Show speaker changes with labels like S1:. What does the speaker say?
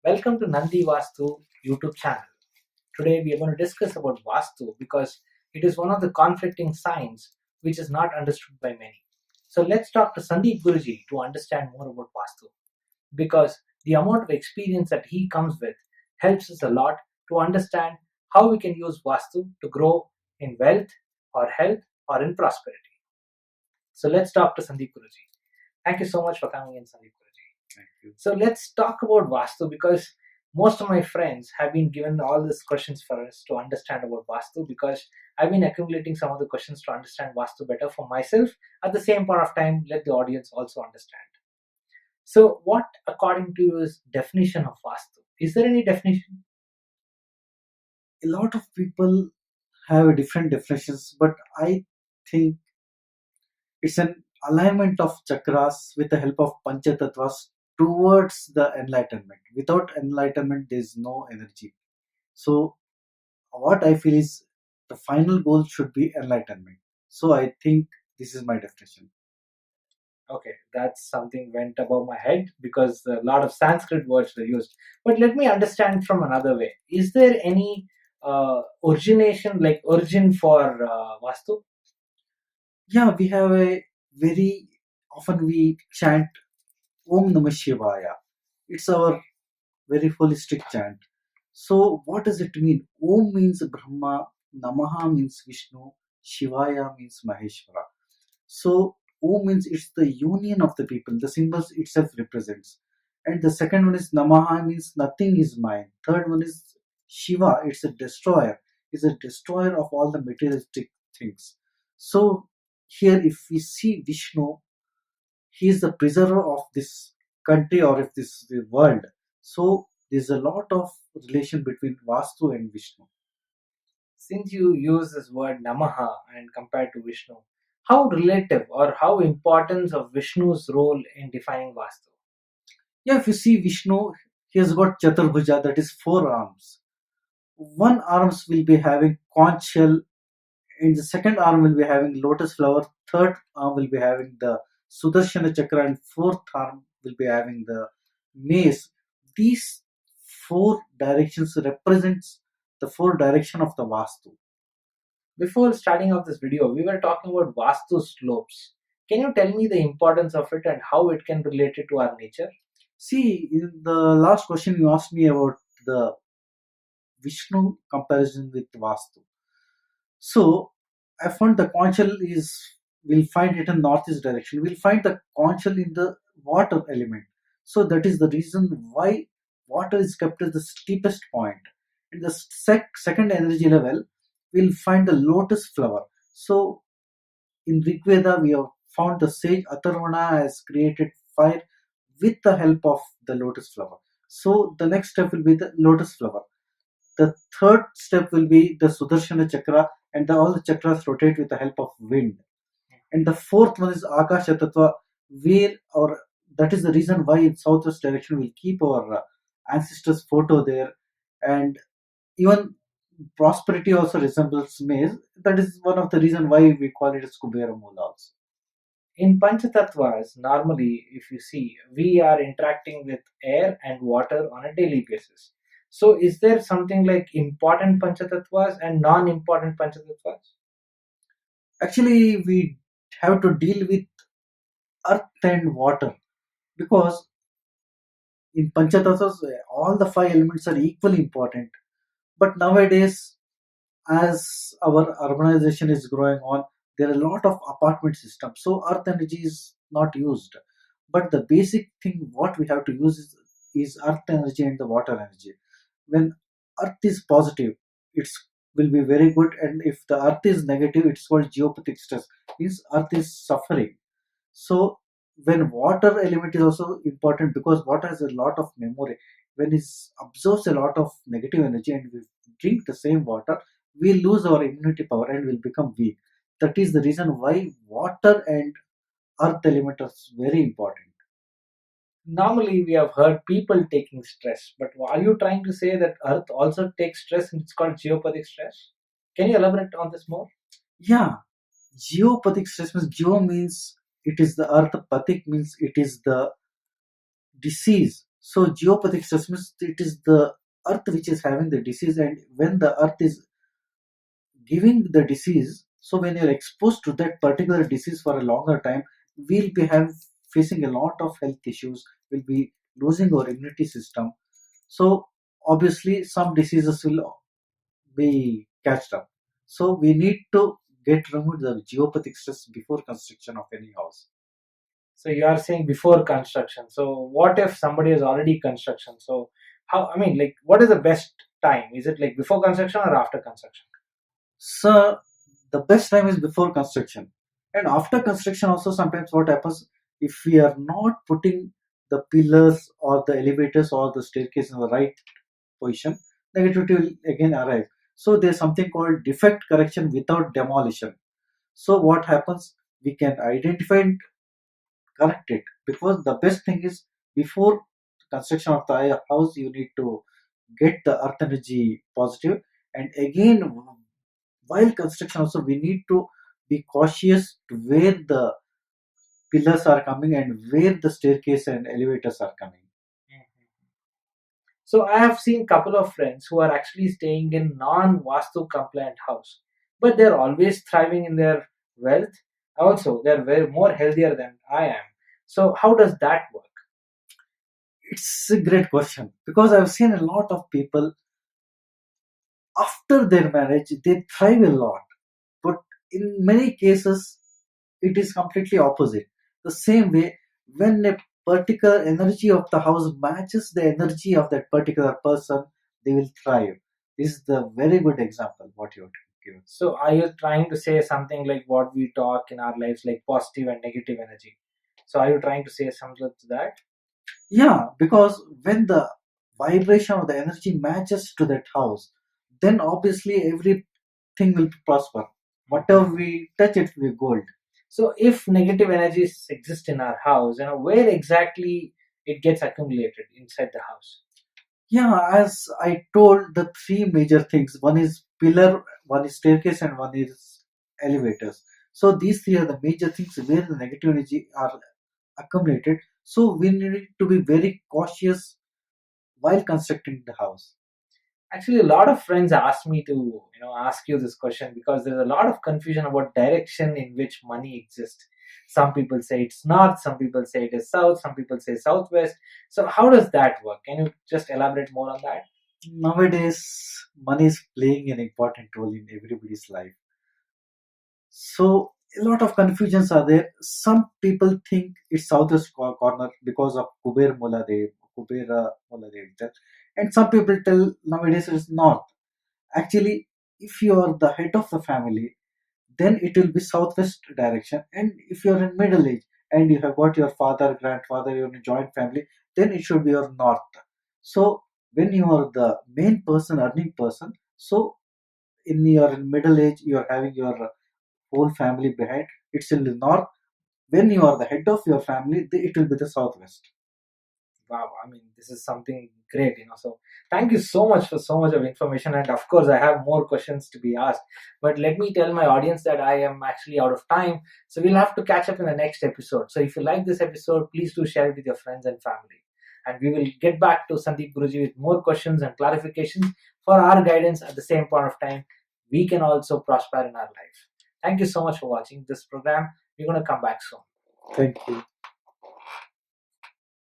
S1: Welcome to Nandi Vastu YouTube channel. Today we are going to discuss about Vastu because it is one of the conflicting science which is not understood by many. So let's talk to Sandeep Guruji to understand more about Vastu because the amount of experience that he comes with helps us a lot to understand how we can use Vastu to grow in wealth or health or in prosperity. So let's talk to Sandeep Guruji. Thank you so much for coming in, Sandeep Guruji.
S2: Thank you.
S1: So let's talk about Vastu because most of my friends have been given all these questions for us to understand about Vastu because I've been accumulating some of the questions to understand Vastu better for myself. At the same point of time, let the audience also understand. So, what, according to you, is definition of Vastu? Is there any definition?
S2: A lot of people have different definitions, but I think it's an alignment of chakras with the help of panchatatvas towards the enlightenment. Without enlightenment, there is no energy. So, what I feel is the final goal should be enlightenment. So, I think this is my definition.
S1: Okay, that's something went above my head because a lot of Sanskrit words were used. But let me understand from another way. Is there any origination, like origin for Vastu?
S2: Yeah, we have a very often we chant Om Namah Shivaya. It's our very holistic chant. So, what does it mean? Om means Brahma, Namaha means Vishnu, Shivaya means Maheshwara. So, Om means it's the union of the people, the symbols itself represents. And the second one is Namaha means nothing is mine. Third one is Shiva, it's a destroyer, is a destroyer of all the materialistic things. So, here if we see Vishnu, he is the preserver of this country or of this the world. So there's a lot of relation between Vastu and Vishnu.
S1: Since you use this word Namaha and compared to Vishnu, how relative or how importance of Vishnu's role in defining Vastu?
S2: Yeah, if you see Vishnu, he has got Chaturbhuja, that is four arms. One arms will be having conch shell, and the second arm will be having lotus flower, third arm will be having the Sudarshana chakra, and fourth arm will be having the mace. These four directions represents the four direction of the Vastu.
S1: Before starting off this video, we were talking about Vastu slopes. Can you tell me the importance of it and how it can relate it to our nature?
S2: See, in the last question you asked me about the Vishnu comparison with Vastu. So I found the conchal is we'll find it in northeast direction. We'll find the conchal in the water element. So that is the reason why water is kept as the steepest point. In the second energy level, we'll find the lotus flower. So in Rigveda, we have found the sage Atharvana has created fire with the help of the lotus flower. So the next step will be the lotus flower. The third step will be the Sudarshana chakra, and all the chakras rotate with the help of wind. And the fourth one is Akasha Tattva, where our that is the reason why in southwest direction we'll keep our ancestors' photo there, and even prosperity also resembles maize. That is one of the reason why we call it as Kubera Mula also.
S1: In Panchatattvas, normally, if you see, we are interacting with air and water on a daily basis. So, is there something like important Panchatattvas and non important Panchatattvas?
S2: Actually, we have to deal with earth and water because in Panchatattwas, all the five elements are equally important. But nowadays, as our urbanization is growing on, there are a lot of apartment systems. So earth energy is not used. But the basic thing what we have to use is earth energy and the water energy. When earth is positive, it's will be very good, and if the earth is negative, it's called geopathic stress. Means earth is suffering. So when water element is also important because water has a lot of memory. When it absorbs a lot of negative energy and we drink the same water, we lose our immunity power and will become weak. That is the reason why water and earth element are very important.
S1: Normally, we have heard people taking stress, but are you trying to say that Earth also takes stress and it's called geopathic stress? Can you elaborate on this more?
S2: Yeah, geopathic stress means geo means it is the earth, pathik means it is the disease. So geopathic stress means it is the earth which is having the disease, and when the earth is giving the disease, so when you're exposed to that particular disease for a longer time, we'll be facing a lot of health issues, we'll be losing our immunity system. So obviously some diseases will be catched up. So we need to get removed the geopathic stress before construction of any house.
S1: So you are saying before construction. So what if somebody has already construction? So how, I mean, like, what is the best time? Is it like before construction or after construction?
S2: So the best time is before construction. And after construction also, sometimes what happens, if we are not putting the pillars or the elevators or the staircase in the right position, negativity will again arise. So there's something called defect correction without demolition. So what happens, we can identify and correct it, because the best thing is before construction of the house you need to get the earth energy positive. And again, while construction also we need to be cautious to where the pillars are coming and where the staircase and elevators are coming.
S1: So I have seen couple of friends who are actually staying in non-Vastu compliant house, but they're always thriving in their wealth. Also, they're very more healthier than I am. So how does that work?
S2: It's a great question, because I've seen a lot of people after their marriage they thrive a lot, but in many cases it is completely opposite. The same way, when a particular energy of the house matches the energy of that particular person, they will thrive. This is the very good example what you give.
S1: So are you trying to say something like what we talk in our lives, like positive and negative energy? So are you trying to say something to that?
S2: Yeah, because when the vibration of the energy matches to that house, then obviously everything will prosper. Whatever we touch, it will be gold.
S1: So if negative energies exist in our house, where exactly it gets accumulated inside the house?
S2: Yeah, as I told, the three major things, one is pillar, one is staircase, and one is elevators. So these three are the major things where the negative energy are accumulated. So we need to be very cautious while constructing the house.
S1: Actually, a lot of friends ask me to, ask you this question because there's a lot of confusion about direction in which money exists. Some people say it's north, some people say it is south, some people say southwest. So how does that work? Can you just elaborate more on that?
S2: Nowadays, money is playing an important role in everybody's life. So a lot of confusions are there. Some people think it's southwest corner because of Kubera Muladev, and some people tell nowadays it's north. Actually, if you are the head of the family, then it will be southwest direction. And if you're in middle age and you have got your father, grandfather, you're in a joint family, then it should be your north. So when you are the main person, earning person, so in your middle age, you are having your whole family behind. It's in the north. When you are the head of your family, it will be the southwest.
S1: Wow, I mean, this is something great, So, thank you so much for so much of information. And of course, I have more questions to be asked. But let me tell my audience that I am actually out of time. So, we'll have to catch up in the next episode. So, if you like this episode, please do share it with your friends and family. And we will get back to Sandeep Guruji with more questions and clarifications for our guidance at the same point of time. We can also prosper in our life. Thank you so much for watching this program. We're going to come back soon.
S2: Thank you.